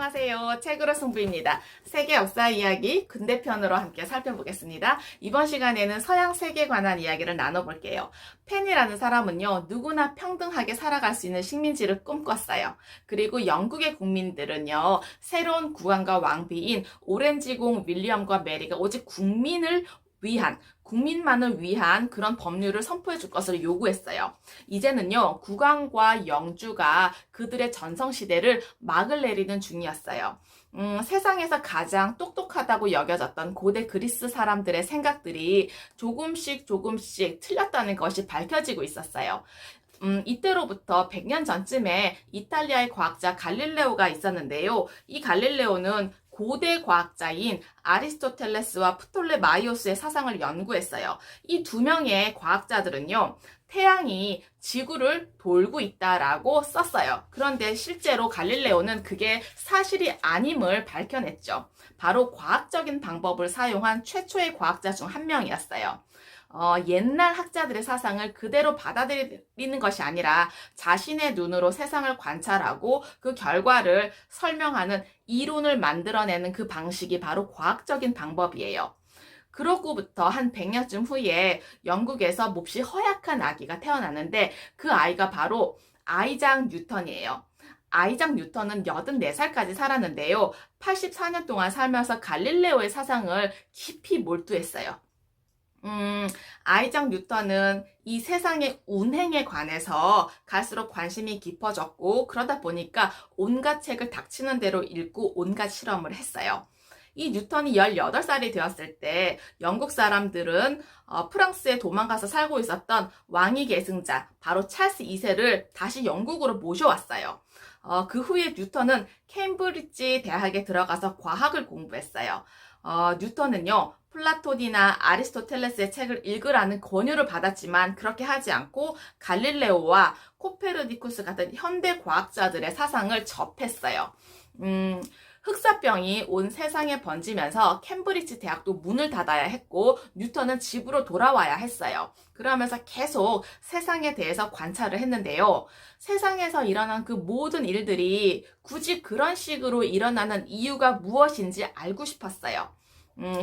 안녕하세요. 책으로 승부입니다. 세계 역사 이야기 근대편으로 함께 살펴보겠습니다. 이번 시간에는 서양 세계에 관한 이야기를 나눠볼게요. 펜이라는 사람은요, 누구나 평등하게 살아갈 수 있는 식민지를 꿈꿨어요. 그리고 영국의 국민들은요, 새로운 국왕과 왕비인 오렌지공 윌리엄과 메리가 오직 국민만을 위한 그런 법률을 선포해 줄 것을 요구했어요. 이제는요, 국왕과 영주가 그들의 전성시대를 막을 내리는 중이었어요. 세상에서 가장 똑똑하다고 여겨졌던 고대 그리스 사람들의 생각들이 조금씩 틀렸다는 것이 밝혀지고 있었어요. 이때로부터 100년 전쯤에 이탈리아의 과학자 갈릴레오가 있었는데요. 이 갈릴레오는 고대 과학자인 아리스토텔레스와 프톨레마이오스의 사상을 연구했어요. 이 두 명의 과학자들은요, 태양이 지구를 돌고 있다라고 썼어요. 그런데 실제로 갈릴레오는 그게 사실이 아님을 밝혀냈죠. 바로 과학적인 방법을 사용한 최초의 과학자 중 한 명이었어요. 옛날 학자들의 사상을 그대로 받아들이는 것이 아니라 자신의 눈으로 세상을 관찰하고 그 결과를 설명하는 이론을 만들어내는 그 방식이 바로 과학적인 방법이에요. 그러고부터 한 100년쯤 후에 영국에서 몹시 허약한 아기가 태어나는데 그 아이가 바로 아이작 뉴턴이에요. 아이작 뉴턴은 84살까지 살았는데요. 84년 동안 살면서 갈릴레오의 사상을 깊이 몰두했어요. 아이작 뉴턴은 이 세상의 운행에 관해서 갈수록 관심이 깊어졌고, 그러다 보니까 온갖 책을 닥치는 대로 읽고 온갖 실험을 했어요. 이 뉴턴이 18살이 되었을 때 영국 사람들은 프랑스에 도망가서 살고 있었던 왕위 계승자 바로 찰스 2세를 다시 영국으로 모셔왔어요. 그 후에 뉴턴은 케임브리지 대학에 들어가서 과학을 공부했어요. 뉴턴은요, 플라톤이나 아리스토텔레스의 책을 읽으라는 권유를 받았지만 그렇게 하지 않고 갈릴레오와 코페르니쿠스 같은 현대 과학자들의 사상을 접했어요. 흑사병이 온 세상에 번지면서 캠브리지 대학도 문을 닫아야 했고 뉴턴은 집으로 돌아와야 했어요. 그러면서 계속 세상에 대해서 관찰을 했는데요. 세상에서 일어난 그 모든 일들이 굳이 그런 식으로 일어나는 이유가 무엇인지 알고 싶었어요.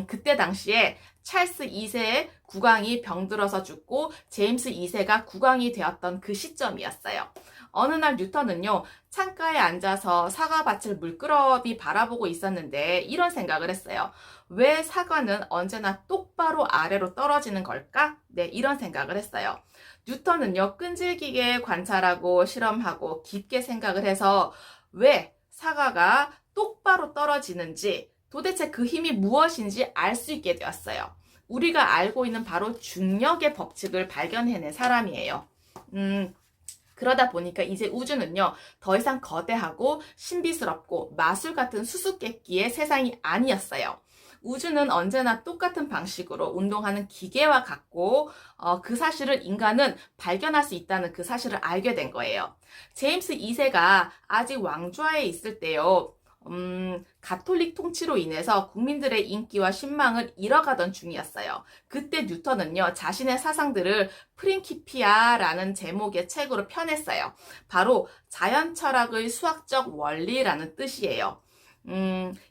그때 당시에 찰스 2세의 국왕이 병들어서 죽고 제임스 2세가 국왕이 되었던 그 시점이었어요. 어느 날 뉴턴은요, 창가에 앉아서 사과밭을 물끄러미 바라보고 있었는데 이런 생각을 했어요. 왜 사과는 언제나 똑바로 아래로 떨어지는 걸까? 네, 이런 생각을 했어요. 뉴턴은요, 끈질기게 관찰하고 실험하고 깊게 생각을 해서 왜 사과가 똑바로 떨어지는지 도대체 그 힘이 무엇인지 알 수 있게 되었어요. 우리가 알고 있는 바로 중력의 법칙을 발견해낸 사람이에요. 그러다 보니까 이제 우주는요, 더 이상 거대하고 신비스럽고 마술 같은 수수께끼의 세상이 아니었어요. 우주는 언제나 똑같은 방식으로 운동하는 기계와 같고 그 사실을 인간은 발견할 수 있다는 그 사실을 알게 된 거예요. 제임스 2세가 아직 왕좌에 있을 때요, 가톨릭 통치로 인해서 국민들의 인기와 신망을 잃어가던 중이었어요. 그때 뉴턴은요, 자신의 사상들을 프린키피아라는 제목의 책으로 펴냈어요. 바로 자연 철학의 수학적 원리라는 뜻이에요.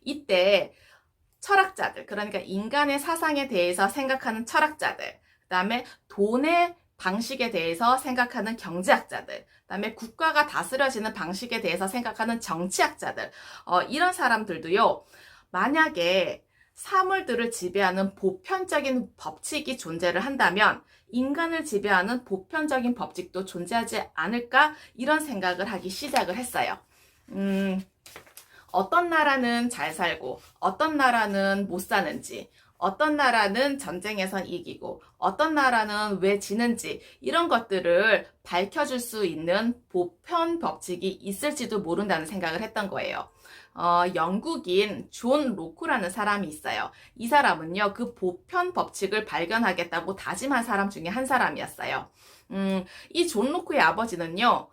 이때 철학자들, 그러니까 인간의 사상에 대해서 생각하는 철학자들, 그 다음에 돈의 방식에 대해서 생각하는 경제학자들, 그다음에 국가가 다스려지는 방식에 대해서 생각하는 정치학자들, 이런 사람들도요, 만약에 사물들을 지배하는 보편적인 법칙이 존재를 한다면 인간을 지배하는 보편적인 법칙도 존재하지 않을까? 이런 생각을 하기 시작을 했어요. 어떤 나라는 잘 살고 어떤 나라는 못 사는지, 어떤 나라는 전쟁에선 이기고 어떤 나라는 왜 지는지 이런 것들을 밝혀줄 수 있는 보편 법칙이 있을지도 모른다는 생각을 했던 거예요. 영국인 존 로크라는 사람이 있어요. 이 사람은요, 그 보편 법칙을 발견하겠다고 다짐한 사람 중에 한 사람이었어요. 이 존 로크의 아버지는요,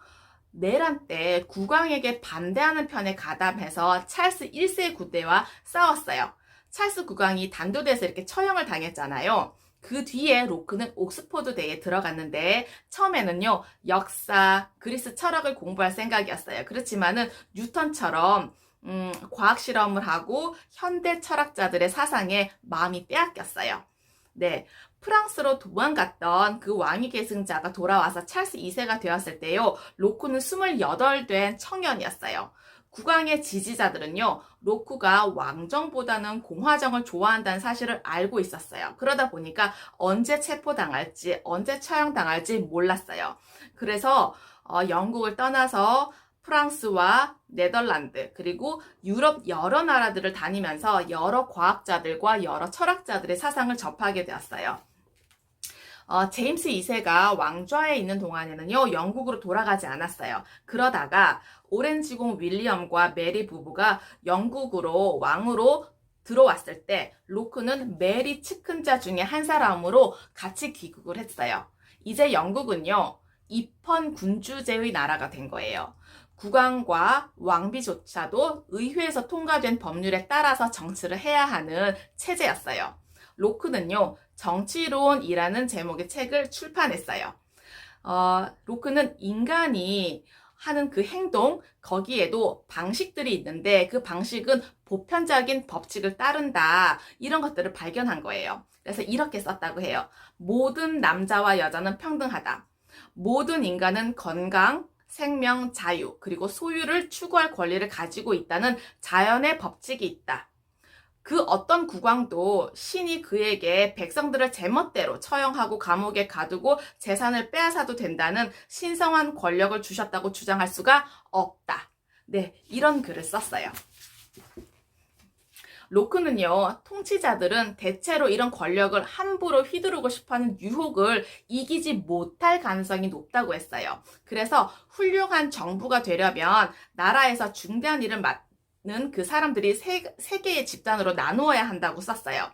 내란 때 국왕에게 반대하는 편에 가담해서 찰스 1세 군대와 싸웠어요. 찰스 국왕이 단도대에서 이렇게 처형을 당했잖아요. 그 뒤에 로크는 옥스퍼드대에 들어갔는데 처음에는요, 역사, 그리스 철학을 공부할 생각이었어요. 그렇지만은 뉴턴처럼 과학 실험을 하고 현대 철학자들의 사상에 마음이 빼앗겼어요. 네, 프랑스로 도망갔던 그 왕위 계승자가 돌아와서 찰스 2세가 되었을 때요, 로쿠는 28 된 청년이었어요. 국왕의 지지자들은요, 로쿠가 왕정보다는 공화정을 좋아한다는 사실을 알고 있었어요. 그러다 보니까 언제 체포당할지, 언제 처형당할지 몰랐어요. 그래서 영국을 떠나서 프랑스와 네덜란드, 그리고 유럽 여러 나라들을 다니면서 여러 과학자들과 여러 철학자들의 사상을 접하게 되었어요. 제임스 2세가 왕좌에 있는 동안에는요, 영국으로 돌아가지 않았어요. 그러다가 오렌지공 윌리엄과 메리 부부가 영국으로 왕으로 들어왔을 때 로크는 메리 측근자 중에 한 사람으로 같이 귀국을 했어요. 이제 영국은요, 입헌 군주제의 나라가 된 거예요. 국왕과 왕비조차도 의회에서 통과된 법률에 따라서 정치를 해야 하는 체제였어요. 로크는요, 정치론이라는 제목의 책을 출판했어요. 로크는 인간이 하는 그 행동, 거기에도 방식들이 있는데 그 방식은 보편적인 법칙을 따른다. 이런 것들을 발견한 거예요. 그래서 이렇게 썼다고 해요. 모든 남자와 여자는 평등하다. 모든 인간은 건강, 생명, 자유, 그리고 소유를 추구할 권리를 가지고 있다는 자연의 법칙이 있다. 그 어떤 국왕도 신이 그에게 백성들을 제멋대로 처형하고 감옥에 가두고 재산을 빼앗아도 된다는 신성한 권력을 주셨다고 주장할 수가 없다. 네, 이런 글을 썼어요. 로크는요, 통치자들은 대체로 이런 권력을 함부로 휘두르고 싶어하는 유혹을 이기지 못할 가능성이 높다고 했어요. 그래서 훌륭한 정부가 되려면 나라에서 중대한 일을 맡는 그 사람들이 세 개의 집단으로 나누어야 한다고 썼어요.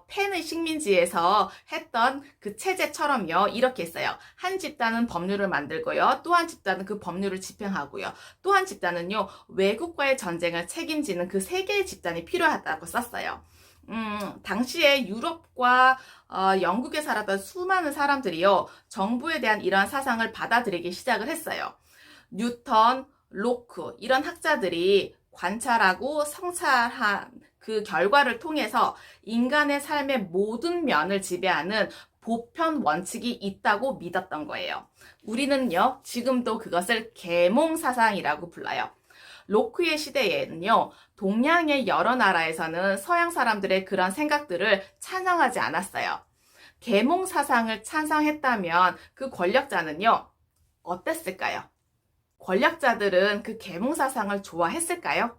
펜의 식민지에서 했던 그 체제처럼요, 이렇게 했어요. 한 집단은 법률을 만들고요, 또 한 집단은 그 법률을 집행하고요, 또 한 집단은요, 외국과의 전쟁을 책임지는 그 세 개의 집단이 필요하다고 썼어요. 당시에 유럽과 영국에 살았던 수많은 사람들이요, 정부에 대한 이러한 사상을 받아들이기 시작을 했어요. 뉴턴, 로크, 이런 학자들이 관찰하고 성찰한 그 결과를 통해서 인간의 삶의 모든 면을 지배하는 보편 원칙이 있다고 믿었던 거예요. 우리는요, 지금도 그것을 계몽사상이라고 불러요. 로크의 시대에는요, 동양의 여러 나라에서는 서양 사람들의 그런 생각들을 찬성하지 않았어요. 계몽사상을 찬성했다면 그 권력자는요, 어땠을까요? 권력자들은 그 계몽사상을 좋아했을까요?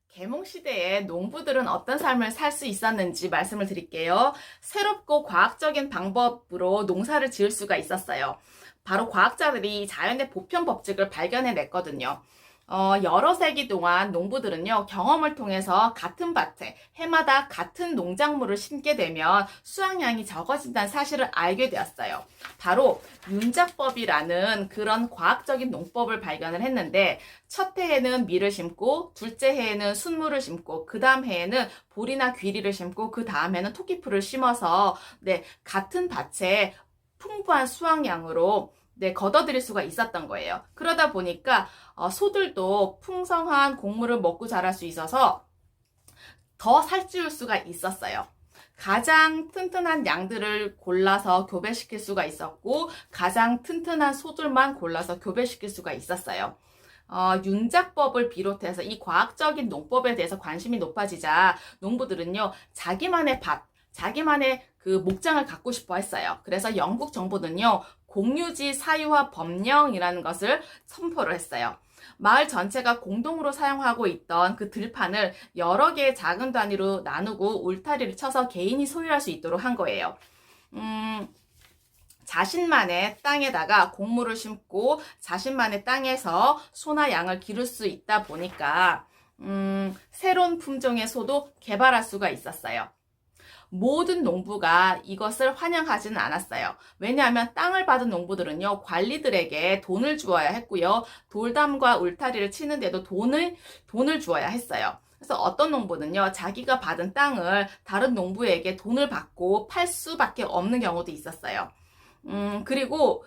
계몽시대에 농부들은 어떤 삶을 살 수 있었는지 말씀을 드릴게요. 새롭고 과학적인 방법으로 농사를 지을 수가 있었어요. 바로 과학자들이 자연의 보편 법칙을 발견해냈거든요. 여러 세기 동안 농부들은요, 경험을 통해서 같은 밭에 해마다 같은 농작물을 심게 되면 수확량이 적어진다는 사실을 알게 되었어요. 바로 윤작법이라는 그런 과학적인 농법을 발견을 했는데, 첫 해에는 밀을 심고, 둘째 해에는 순무를 심고, 그 다음 해에는 보리나 귀리를 심고, 그 다음 해는 토끼풀을 심어서, 네, 같은 밭에 풍부한 수확량으로 걷어들일 수가 있었던 거예요. 그러다 보니까 소들도 풍성한 곡물을 먹고 자랄 수 있어서 더 살찌울 수가 있었어요. 가장 튼튼한 양들을 골라서 교배시킬 수가 있었고, 가장 튼튼한 소들만 골라서 교배시킬 수가 있었어요. 윤작법을 비롯해서 이 과학적인 농법에 대해서 관심이 높아지자 농부들은요, 자기만의 밭, 자기만의 그 목장을 갖고 싶어 했어요. 그래서 영국 정부는요, 공유지 사유화 법령이라는 것을 선포를 했어요. 마을 전체가 공동으로 사용하고 있던 그 들판을 여러 개의 작은 단위로 나누고 울타리를 쳐서 개인이 소유할 수 있도록 한 거예요. 자신만의 땅에다가 곡물을 심고 자신만의 땅에서 소나 양을 기를 수 있다 보니까 새로운 품종의 소도 개발할 수가 있었어요. 모든 농부가 이것을 환영하지는 않았어요. 왜냐하면 땅을 받은 농부들은요, 관리들에게 돈을 주어야 했고요, 돌담과 울타리를 치는데도 돈을 주어야 했어요. 그래서 어떤 농부는요, 자기가 받은 땅을 다른 농부에게 돈을 받고 팔 수밖에 없는 경우도 있었어요. 그리고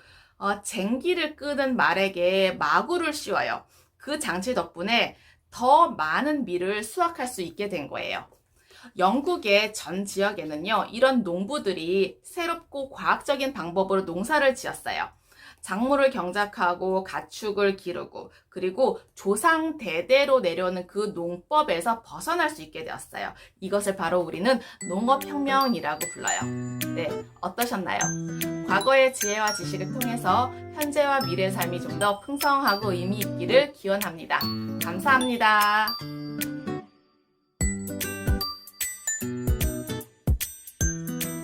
쟁기를 끄는 말에게 마구를 씌워요. 그 장치 덕분에 더 많은 밀을 수확할 수 있게 된 거예요. 영국의 전 지역에는요, 이런 농부들이 새롭고 과학적인 방법으로 농사를 지었어요. 작물을 경작하고 가축을 기르고 그리고 조상 대대로 내려오는 그 농법에서 벗어날 수 있게 되었어요. 이것을 바로 우리는 농업혁명이라고 불러요. 네, 어떠셨나요? 과거의 지혜와 지식을 통해서 현재와 미래의 삶이 좀 더 풍성하고 의미 있기를 기원합니다. 감사합니다.